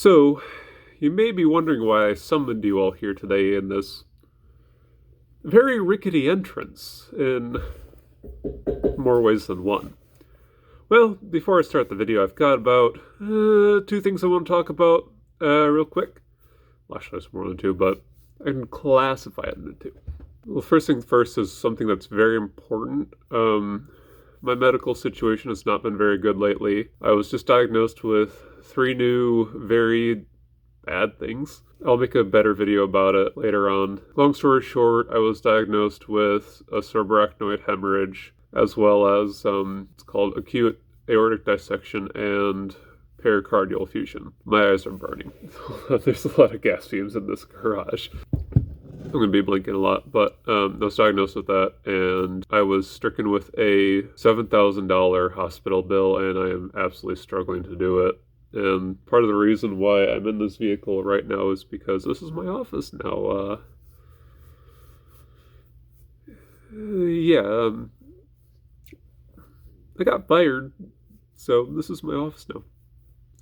So, you may be wondering why I summoned you all here today in this very rickety entrance in more ways than one. Well, before I start the video, I've got about two things I want to talk about real quick. Well, actually, there's more than two, but I can classify it into two. Well, first thing first is something that's very important. My medical situation has not been very good lately. I was just diagnosed with 3 new, very bad things. I'll make a better video about it later on. Long story short, I was diagnosed with a subarachnoid hemorrhage, as well as it's called acute aortic dissection and pericardial effusion. My eyes are burning. There's a lot of gas fumes in this garage. I'm going to be blinking a lot, but I was diagnosed with that, and I was stricken with a $7,000 hospital bill, and I am absolutely struggling to do it. And part of the reason why I'm in this vehicle right now is because this is my office now. I got fired, so this is my office now.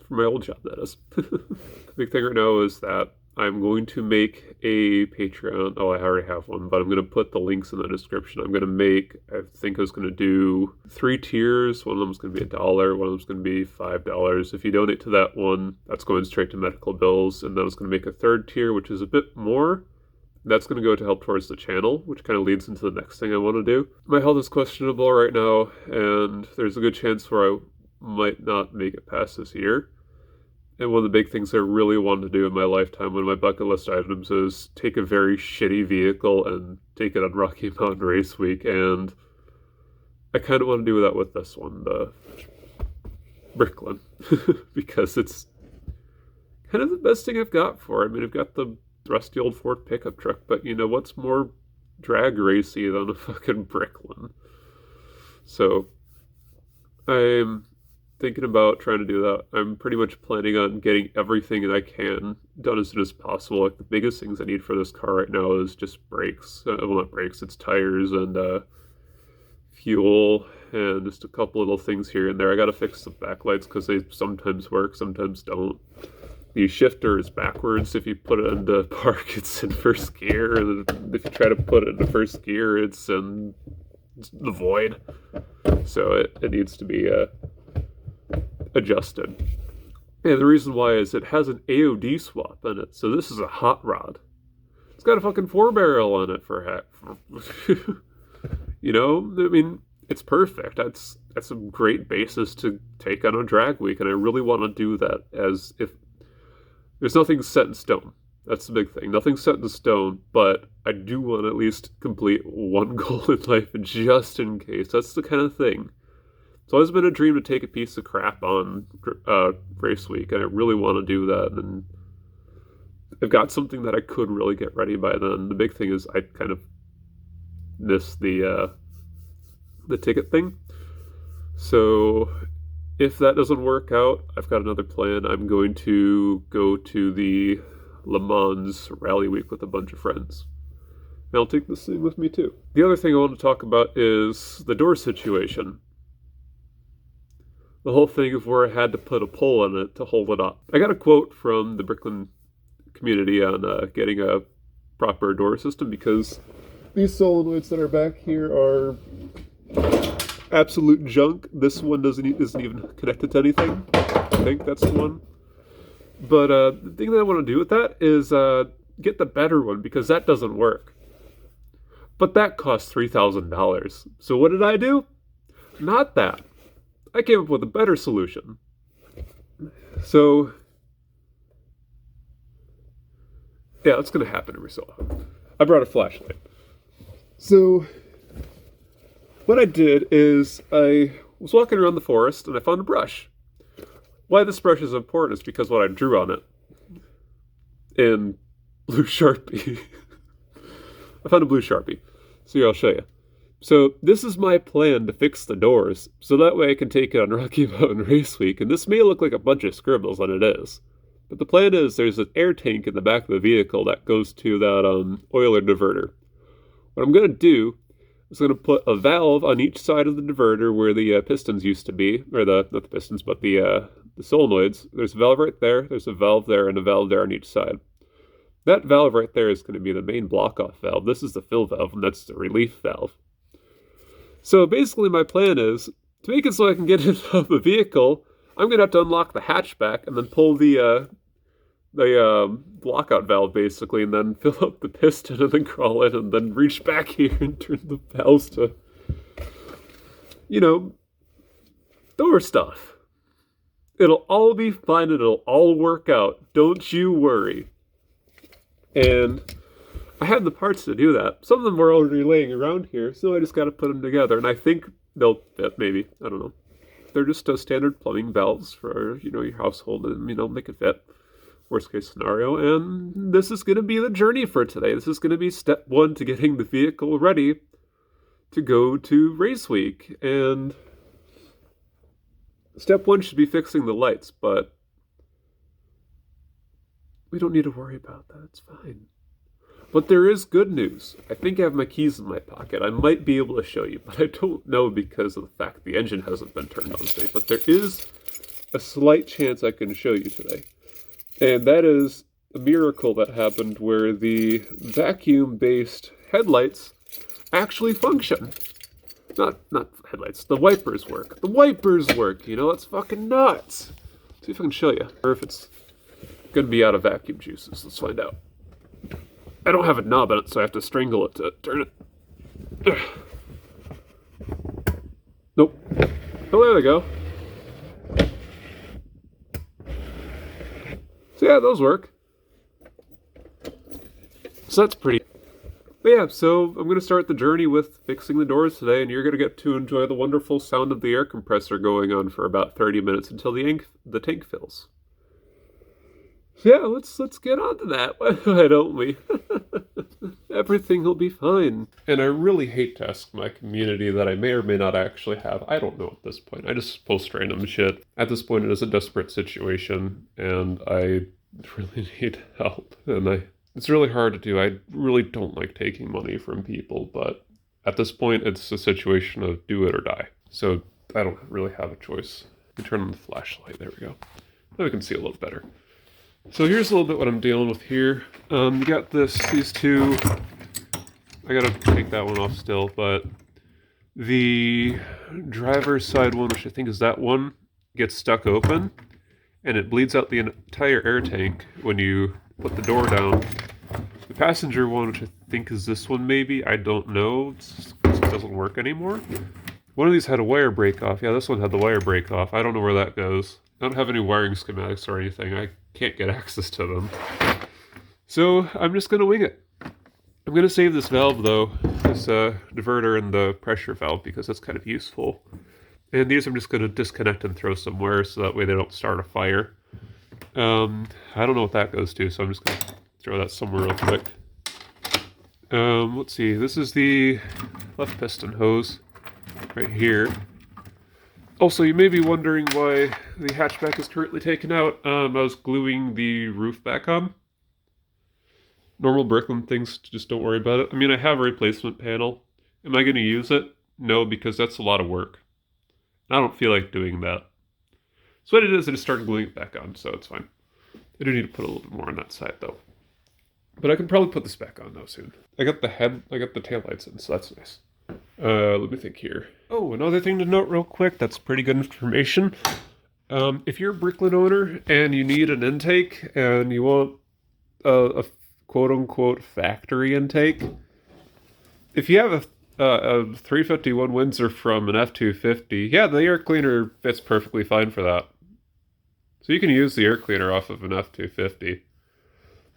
For my old job, that is. The big thing right now is that I'm going to make a Patreon. Oh, I already have one, but I'm going to put the links in the description. I'm going to make, I think I was going to do 3 tiers. One of them is going to be $1. One of them is going to be $5. If you donate to that one, that's going straight to medical bills. And then I was going to make a 3rd tier, which is a bit more. That's going to go to help towards the channel, which kind of leads into the next thing I want to do. My health is questionable right now, and there's a good chance where I might not make it past this year. And one of the big things I really want to do in my lifetime, one of my bucket list items, is take a very shitty vehicle and take it on Rocky Mountain Race Week. And I kind of want to do that with this one, the Bricklin, because it's kind of the best thing I've got for it. I mean, I've got the rusty old Ford pickup truck, but you know, what's more drag racy than a fucking Bricklin? So, I'm thinking about trying to do that. I'm pretty much planning on getting everything that I can done as soon as possible. Like, the biggest things I need for this car right now is just brakes. Well, not brakes, it's tires and fuel and just a couple little things here and there. I gotta fix the backlights because they sometimes work, sometimes don't. The shifter is backwards. If you put it into park, it's in first gear, and if you try to put it into first gear, it's in the void. So it needs to be adjusted. And the reason why is it has an AOD swap in it, so this is a hot rod. It's got a fucking 4-barrel in it for heck. You know, I mean, it's perfect. That's a great basis to take on a drag week, and I really want to do that. As if there's nothing set in stone. That's the big thing. Nothing's set in stone, but I do want to at least complete one goal in life just in case. That's the kind of thing. It's always been a dream to take a piece of crap on race week, and I really want to do that. And I've got something that I could really get ready by then. The big thing is I kind of miss the ticket thing. So if that doesn't work out, I've got another plan. I'm going to go to the Le Mans Rally Week with a bunch of friends. And I'll take this thing with me too. The other thing I want to talk about is the door situation. The whole thing of where I had to put a pole in it to hold it up. I got a quote from the Bricklin community on getting a proper door system, because these solenoids that are back here are absolute junk. This one isn't even connected to anything. I think that's the one. But the thing that I want to do with that is get the better one, because that doesn't work. But that costs $3,000. So what did I do? Not that. I came up with a better solution. So, yeah, that's going to happen every so often. I brought a flashlight. So, what I did is I was walking around the forest and I found a brush. Why this brush is important is because what I drew on it in blue Sharpie. I found a blue Sharpie. So here, I'll show you. So this is my plan to fix the doors, so that way I can take it on Rocky Mountain Race Week, and this may look like a bunch of scribbles, and it is. But the plan is there's an air tank in the back of the vehicle that goes to that oiler diverter. What I'm going to do is going to put a valve on each side of the diverter where the pistons used to be, or not the pistons, but the the solenoids, there's a valve right there, there's a valve there, and a valve there on each side. That valve right there is going to be the main block-off valve. This is the fill valve, and that's the relief valve. So basically my plan is, to make it so I can get into the vehicle, I'm going to have to unlock the hatchback and then pull the lockout valve, basically, and then fill up the piston and then crawl in and then reach back here and turn the valves to, door stuff. It'll all be fine and it'll all work out. Don't you worry. And I have the parts to do that. Some of them are already laying around here, so I just got to put them together. And I think they'll fit, maybe. I don't know. They're just standard plumbing valves for, your household and, make it fit. Worst case scenario. And this is going to be the journey for today. This is going to be step 1 to getting the vehicle ready to go to race week. And step 1 should be fixing the lights, but we don't need to worry about that. It's fine. But there is good news. I think I have my keys in my pocket. I might be able to show you, but I don't know because of the fact the engine hasn't been turned on today. But there is a slight chance I can show you today. And that is a miracle that happened where the vacuum-based headlights actually function. Not headlights, the wipers work. The wipers work, that's fucking nuts. See if I can show you. Or if it's gonna be out of vacuum juices. Let's find out. I don't have a knob on it, so I have to strangle it to turn it. Nope. Oh, there they go. So yeah, those work. So that's pretty. But yeah, so I'm going to start the journey with fixing the doors today, and you're going to get to enjoy the wonderful sound of the air compressor going on for about 30 minutes until the tank fills. So yeah, let's get on to that. Why don't we? Everything will be fine. And I really hate to ask my community that I may or may not actually have. I don't know at this point. I just post random shit. At this point, it is a desperate situation, and I really need help. And it's really hard to do. I really don't like taking money from people, but at this point, it's a situation of do it or die. So I don't really have a choice. We turn on the flashlight. There we go. Now we can see a little better. So here's a little bit what I'm dealing with here. You got these two. I gotta take that one off still, but the driver's side one, which I think is that one, gets stuck open, and it bleeds out the entire air tank when you put the door down. The passenger one, which I think is this one maybe, I don't know, it doesn't work anymore. One of these had a wire break off. Yeah, this one had the wire break off. I don't know where that goes. I don't have any wiring schematics or anything. I can't get access to them. So I'm just going to wing it. I'm going to save this valve though, this diverter and the pressure valve, because that's kind of useful. And these I'm just going to disconnect and throw somewhere so that way they don't start a fire. I don't know what that goes to, so I'm just going to throw that somewhere real quick. Let's see, this is the left piston hose right here. Also, you may be wondering why the hatchback is currently taken out. I was gluing the roof back on. Normal Bricklin things, just don't worry about it. I mean, I have a replacement panel. Am I going to use it? No, because that's a lot of work. I don't feel like doing that. So what it is, I just started gluing it back on, so it's fine. I do need to put a little bit more on that side, though. But I can probably put this back on, though, soon. I got the taillights in, so that's nice. Let me think here. Oh, another thing to note real quick, that's pretty good information. If you're a Bricklin owner and you need an intake and you want a quote-unquote factory intake, if you have a 351 Windsor from an F250, yeah, the air cleaner fits perfectly fine for that. So you can use the air cleaner off of an F250.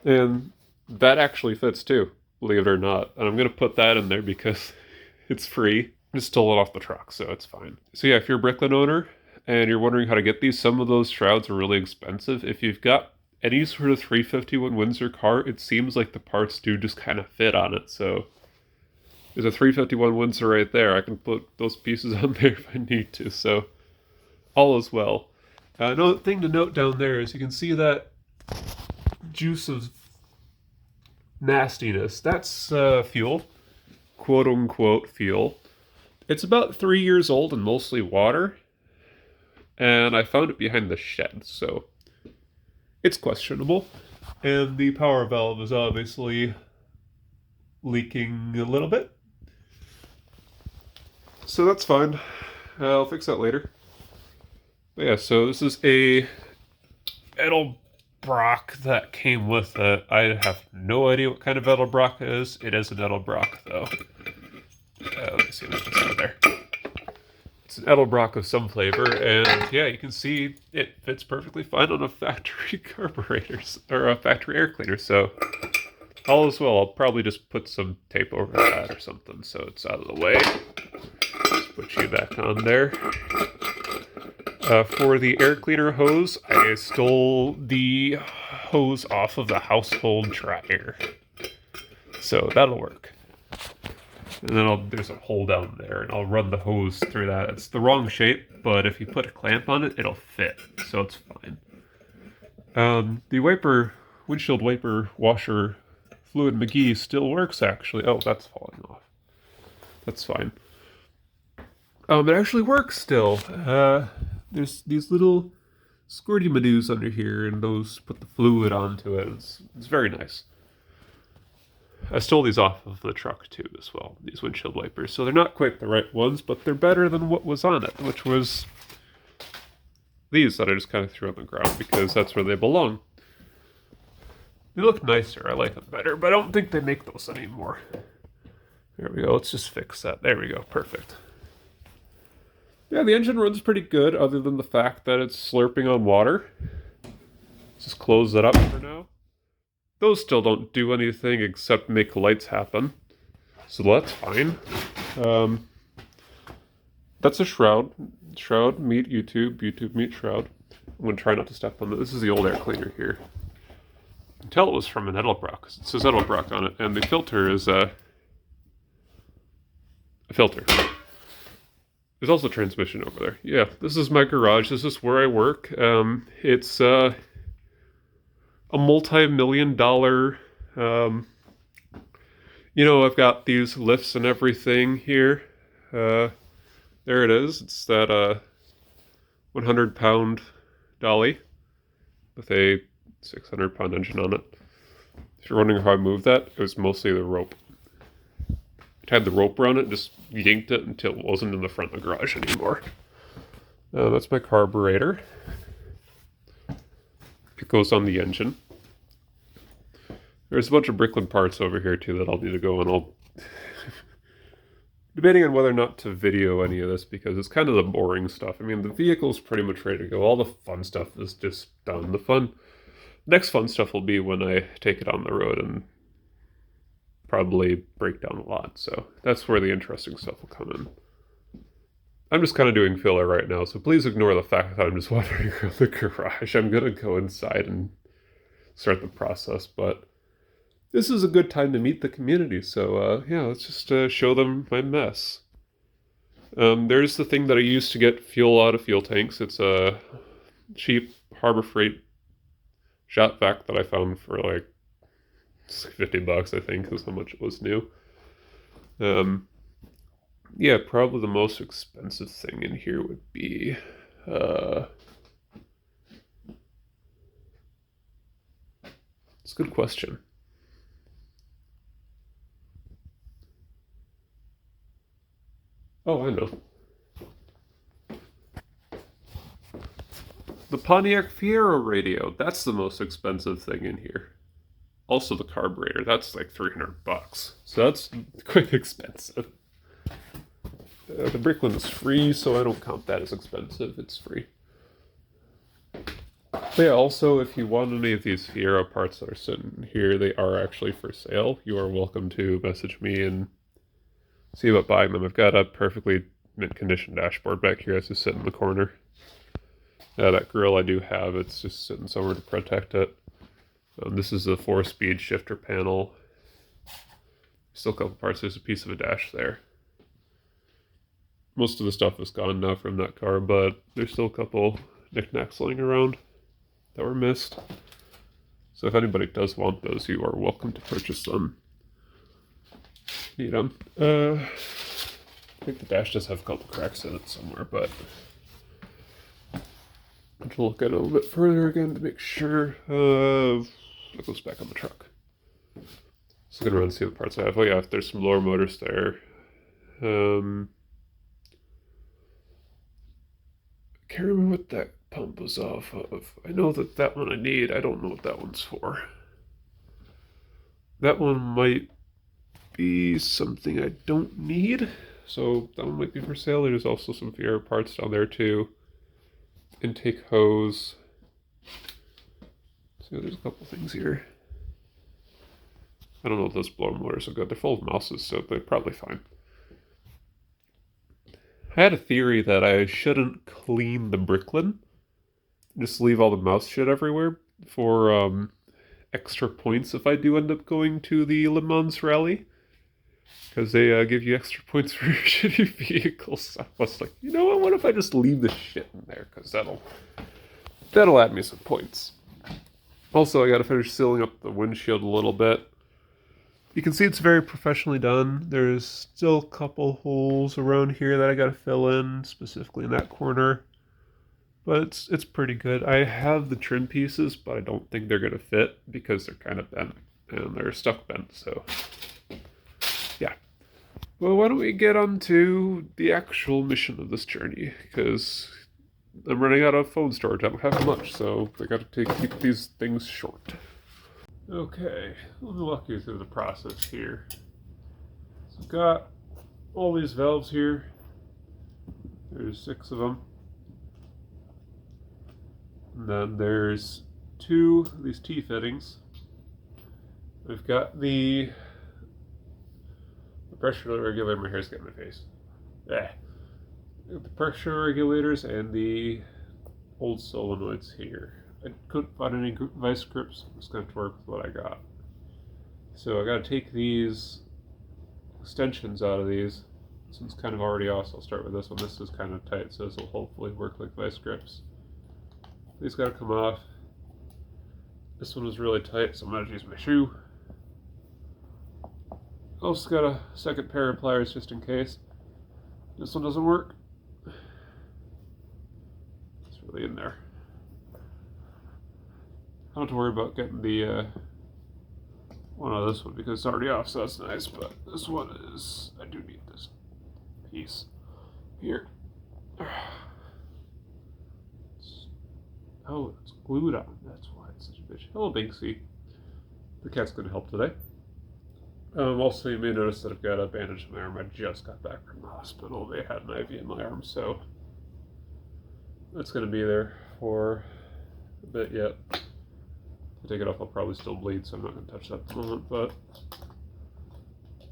And that actually fits too, believe it or not. And I'm going to put that in there because it's free. I just stole it off the truck, so it's fine. So yeah, if you're a Bricklin owner and you're wondering how to get these, some of those shrouds are really expensive. If you've got any sort of 351 Windsor car, it seems like the parts do just kind of fit on it. So there's a 351 Windsor right there. I can put those pieces on there if I need to. So all is well. Another thing to note down there is you can see that juice of nastiness. That's fuel, quote-unquote fuel. It's about 3 years old and mostly water. and I found it behind the shed, so it's questionable. And the power valve is obviously leaking a little bit. So that's fine. I'll fix that later. But yeah, so this is a Edelbrock that came with it. I have no idea what kind of Edelbrock it is. It is an Edelbrock, though. Let me see what's inside there. It's an Edelbrock of some flavor, and yeah, you can see it fits perfectly fine on a factory carburetor, or a factory air cleaner, so all is well. I'll probably just put some tape over that or something so it's out of the way. Just put you back on there. For the air cleaner hose, I stole the hose off of the household dryer, so that'll work. And then there's a hole down there, and I'll run the hose through that. It's the wrong shape, but if you put a clamp on it, it'll fit, so it's fine. The windshield wiper washer fluid McGee still works, actually. Oh, that's falling off. That's fine. It actually works still. There's these little squirty madoos under here, and those put the fluid onto it. It's very nice. I stole these off of the truck too, as well, these windshield wipers. So they're not quite the right ones, but they're better than what was on it, which was these that I just kind of threw on the ground because that's where they belong. They look nicer, I like them better, but I don't think they make those anymore. There we go, let's just fix that. There we go, perfect. Yeah, the engine runs pretty good, other than the fact that it's slurping on water. Just close that up for now. Those still don't do anything except make lights happen. So that's fine. That's a shroud. Shroud meet YouTube. YouTube meet shroud. I'm going to try not to step on it. This is the old air cleaner here. You can tell it was from an Edelbrock. It says Edelbrock on it. And the filter is a filter. There's also transmission over there. Yeah, this is my garage. This is where I work. It's a multi-million-dollar, I've got these lifts and everything here. There it is. It's that 100-pound dolly with a 600-pound engine on it. If you're wondering how I moved that, it was mostly the rope. I had the rope around it and just yanked it until it wasn't in the front of the garage anymore. That's my carburetor. It goes on the engine. There's a bunch of Bricklin parts over here too that I'll need to go and I'll debating on whether or not to video any of this because it's kind of the boring stuff. I mean, the vehicle's pretty much ready to go. All the fun stuff is just done. The next fun stuff will be when I take it on the road and probably break down a lot. So that's where the interesting stuff will come in. I'm just kind of doing filler right now, so please ignore the fact that I'm just wandering around the garage. I'm going to go inside and start the process, but this is a good time to meet the community, so yeah, let's just show them my mess. There's the thing that I use to get fuel out of fuel tanks. It's a cheap Harbor Freight shop vac that I found for like $50, I think, is how much it was new. Yeah, probably the most expensive thing in here would be it's a good question. Oh, I know. The Pontiac Fiero radio. That's the most expensive thing in here. Also the carburetor. That's like $300. So that's quite expensive. The Bricklin is free, so I don't count that as expensive. It's free. But yeah, also, if you want any of these Fiero parts that are sitting here, they are actually for sale. You are welcome to message me and see about buying them. I've got a perfectly mint condition dashboard back here. It's just sitting in the corner. That grill I do have, it's just sitting somewhere to protect it. This is the 4-speed shifter panel. Still a couple parts. There's a piece of a dash there. Most of the stuff is gone now from that car, but there's still a couple knickknacks laying around that were missed. So if anybody does want those, you are welcome to purchase them. Need them. I think the dash does have a couple cracks in it somewhere, but to look at it a little bit further again to make sure. That goes back on the truck. So I'm gonna run and see what parts I have. Oh yeah, there's some lower motors there. I can't remember what that pump was off of. I know that one I need. I don't know what that one's for. That one might be something I don't need. So that one might be for sale. There's also some VR parts down there too. Intake hose. So there's a couple things here. I don't know if those blower motors are good. They're full of mouses, so they're probably fine. I had a theory that I shouldn't clean the Bricklin. Just leave all the mouse shit everywhere for extra points if I do end up going to the Le Mans rally. Because they give you extra points for your shitty vehicles. So I was like, you know what if I just leave the shit in there? Because that'll add me some points. Also, I gotta finish sealing up the windshield a little bit. You can see it's very professionally done. There's still a couple holes around here that I gotta fill in, specifically in that corner. But it's pretty good. I have the trim pieces, but I don't think they're gonna fit because they're kind of bent and they're stuck bent, so yeah. Well, why don't we get on to the actual mission of this journey? Because I'm running out of phone storage. I don't have much, so I gotta keep these things short. Okay, let me walk you through the process here. So I've got all these valves here. There's 6 of them. And then there's 2 of these T-fittings. We've got the pressure regulator. My hair's getting in my face. The pressure regulators and the old solenoids here. I couldn't find any vice grips. I'm just going to have to work with what I got. So I got to take these extensions out of these. This one's kind of already off, so I'll start with this one. This is kind of tight, so this will hopefully work like vice grips. These got to come off. This one was really tight, so I'm going to use my shoe. Also got a second pair of pliers just in case. This one doesn't work. It's really in there. I don't have to worry about getting the one out of this one because it's already off, so that's nice. But this one is, I do need this piece here. Oh, it's glued on. That's why it's such a bitch. Hello, Binksy. The cat's going to help today. Also, you may notice that I've got a bandage in my arm. I just got back from the hospital. They had an IV in my arm, so that's going to be there for a bit yet. If I take it off, I'll probably still bleed, so I'm not going to touch that at the moment, but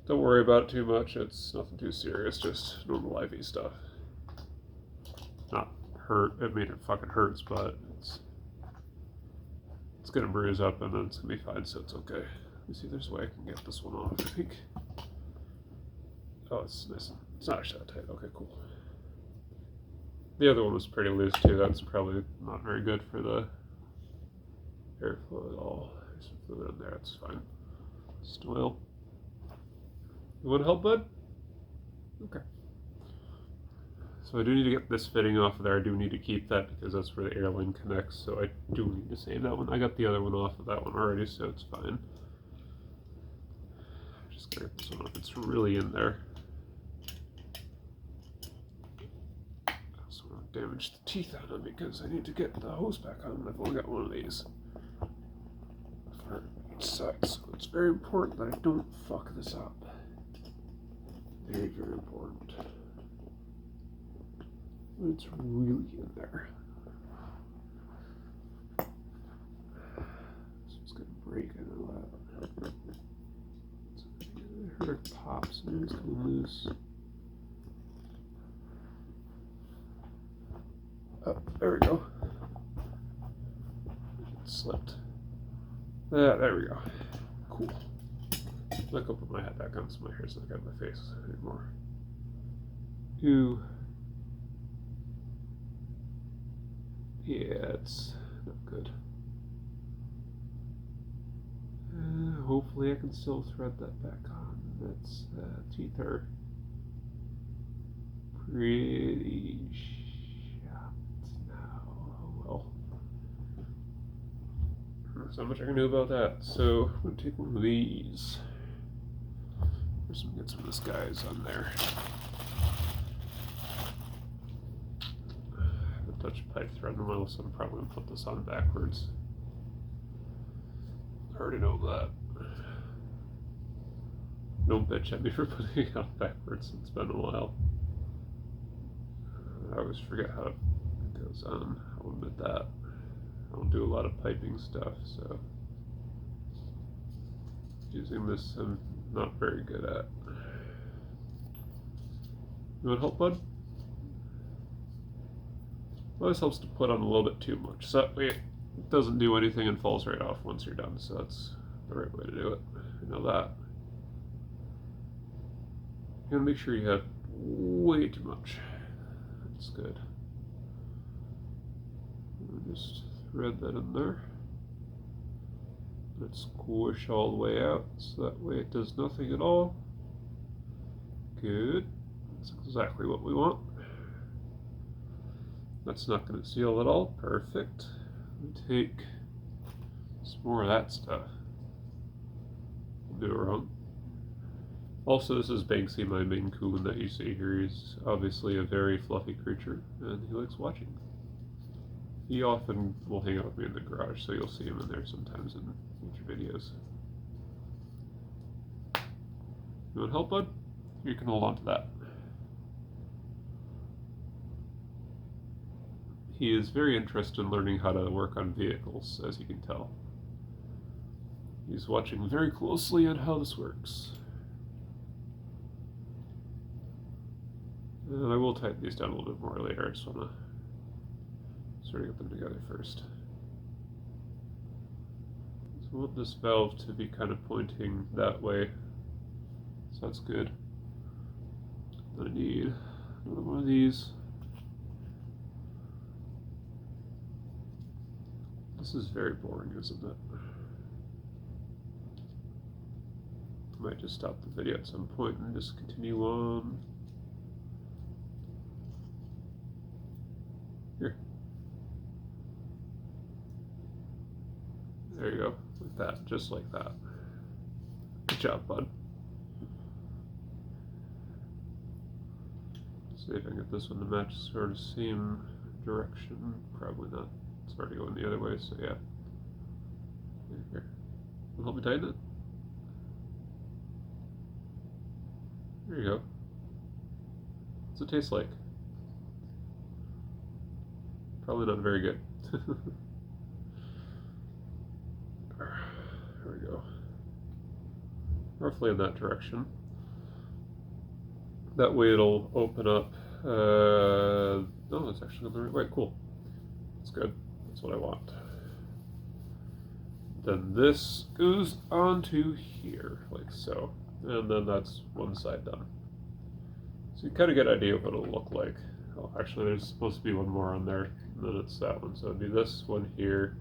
don't worry about it too much. It's nothing too serious, just normal IV stuff. Not hurt. I mean, it fucking hurts, but it's going to bruise up and then it's going to be fine, so it's okay. Let me see if there's a way I can get this one off, I think. Oh, it's nice. It's not actually that tight. Okay, cool. The other one was pretty loose too. That's probably not very good for the airflow at all. There's some fluid in there. It's fine. Just oil. You want help, bud? Okay. So I do need to get this fitting off of there. I do need to keep that because that's where the airline connects. So I do need to save that one. I got the other one off of that one already, so it's fine. Just gotta get this one off. It's really in there. I also want to damage the teeth on them because I need to get the hose back on. I've only got one of these for each side, so it's very important that I don't fuck this up. Very, very important. It's really in there. So it's gonna break. I know that. I heard it pop, so maybe it's gonna loose. Oh, there we go. It slipped. There we go. Cool. I'm not gonna put my hat back on so my hair's not out of my face anymore. Ooh. Yeah, it's not good. Hopefully I can still thread that back on. That's teeth are pretty shot now. Oh well. There's not much I can do about that. So I'm gonna take one of these. Get some of this guy's on there. I touch pipe thread in the middle, so I'm probably gonna put this on backwards. I already know that. Don't bitch at me for putting it on backwards. It's been a while. I always forget how it goes on. I'll admit that. I don't do a lot of piping stuff, so using this I'm not very good at. You want help, bud? It always helps to put on a little bit too much, so that way it doesn't do anything and falls right off once you're done, so that's the right way to do it. You know that. You gotta make sure you have way too much. That's good. Just thread that in there. Let's squish all the way out, so that way it does nothing at all. Good. That's exactly what we want. That's not going to seal at all. Perfect. Take some more of that stuff. Do it wrong. Also, this is Banksy, my Maine Coon that you see here. He's obviously a very fluffy creature, and he likes watching. He often will hang out with me in the garage, so you'll see him in there sometimes in future videos. You want help, bud? You can hold on to that. He is very interested in learning how to work on vehicles, as you can tell. He's watching very closely on how this works. And I will tighten these down a little bit more later. I just want to sort of get them together first. So I want this valve to be kind of pointing that way. So that's good. I need another one of these. This is very boring, isn't it? I might just stop the video at some point and just continue on. Here. There you go, like that, just like that. Good job, bud. See if I can get this one to match sort of same direction. Probably not. It's already going the other way, so yeah. Here. Will help me tighten it? There you go. What's it taste like? Probably not very good. There we go. Roughly in that direction. That way it'll open up. No, that's actually the right way. Cool. That's good. That's what I want. Then this goes onto here, like so. And then that's one side done. So you kind of get an idea of what it'll look like. Oh, actually, there's supposed to be one more on there, and then it's that one. So it'd be this one here,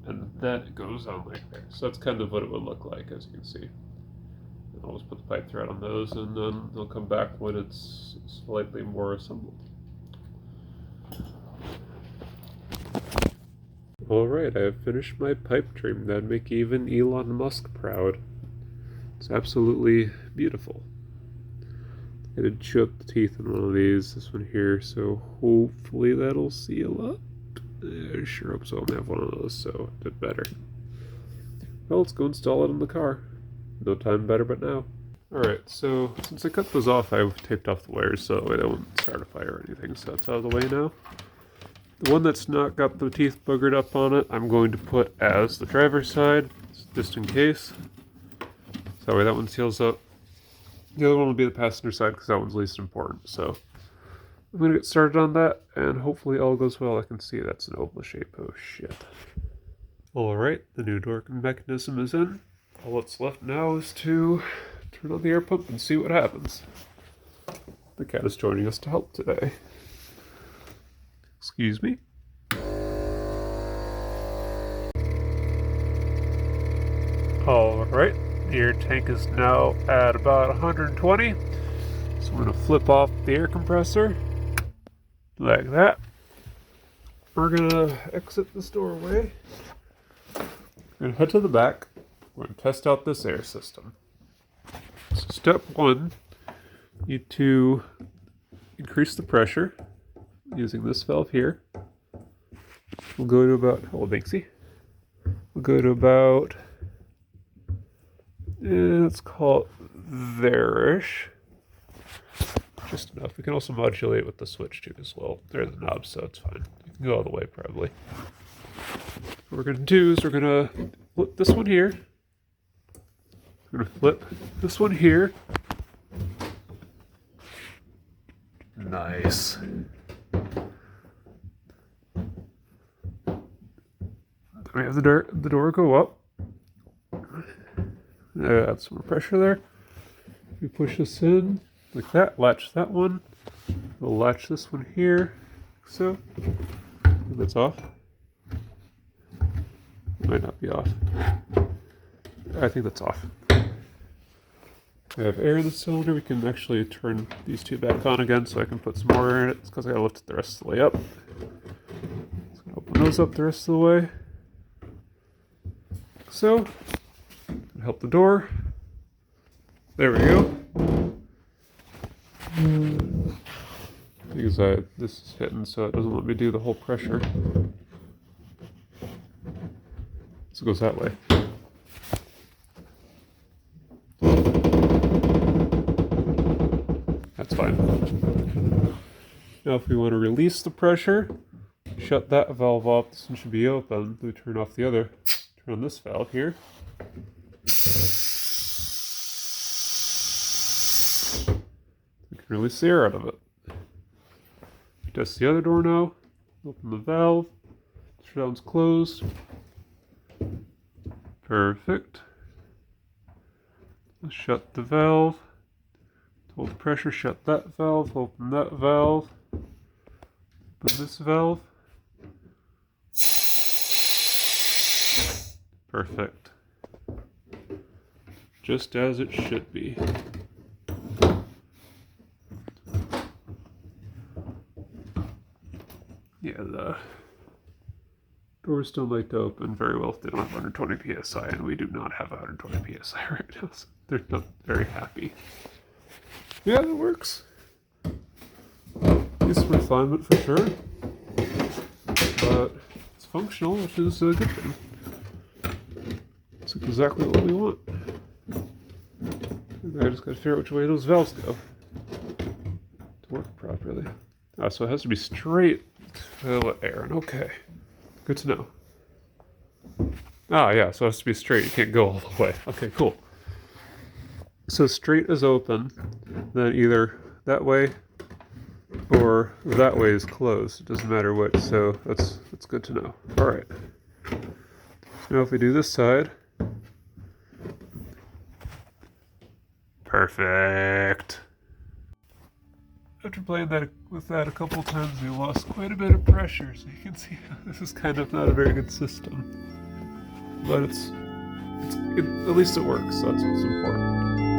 and then it goes on like there. So that's kind of what it would look like, as you can see. And I'll just put the pipe thread on those, and then they'll come back when it's slightly more assembled. Alright, I have finished my pipe dream. That'd make even Elon Musk proud. It's absolutely beautiful. I did chew up the teeth in one of these, this one here, so hopefully that'll seal up. I sure hope so. I have one of those, so it did better. Well, let's go install it in the car. No time better but now. Alright, so since I cut those off, I've taped off the wires so that way they won't start a fire or anything, so that's out of the way now. The one that's not got the teeth boogered up on it, I'm going to put as the driver's side, just in case. So that way that one seals up. The other one will be the passenger side because that one's least important. So I'm going to get started on that, and hopefully all goes well. I can see that's an oval shape. Oh shit. Alright, the new door mechanism is in. All that's left now is to turn on the air pump and see what happens. The cat is joining us to help today. Excuse me. Alright, the air tank is now at about 120. So I'm going to flip off the air compressor like that. We're going to exit this doorway. We're going to head to the back. We're going to test out this air system. So step 1, you need to increase the pressure using this valve here. We'll go to about, oh, Banksy. We'll go to about, let's call it there-ish. Just enough. We can also modulate with the switch too as well. There's the knob, so it's fine. You can go all the way probably. What we're going to do is we're going to flip this one here. We're going to flip this one here. Nice. We have the door go up. Add some more pressure there. We push this in like that. Latch that one. We'll latch this one here. Like so. I think that's off. It might not be off. I think that's off. We have air in the cylinder. We can actually turn these two back on again so I can put some more air in it. It's because I gotta lift it the rest of the way up. Just gonna open those up the rest of the way. So, help the door. There we go. Because this is hitting, so it doesn't let me do the whole pressure. So it goes that way. That's fine. Now if we want to release the pressure, shut that valve off. This one should be open. We turn off the other. Turn on this valve here. We can release the air out of it. Test the other door now. Open the valve. Shutdown's closed. Perfect. Let's shut the valve. Hold the pressure, shut that valve, open that valve. Open this valve. Perfect. Just as it should be. Yeah, the doors don't like to open very well if they don't have 120 psi, and we do not have 120 psi right now, so they're not very happy. Yeah, that works. It's refinement for sure, but it's functional, which is a good thing. It's exactly what we want. I just gotta figure out which way those valves go to work properly. Ah, so it has to be straight to let air in. Okay, good to know. Ah, yeah, so it has to be straight. You can't go all the way. Okay, cool. So straight is open, then either that way or that way is closed. It doesn't matter which, so that's good to know. All right. So now if we do this side, perfect. After playing that with that a couple of times, we lost quite a bit of pressure, so you can see this is kind of not a very good system. But at least it works, so that's what's important.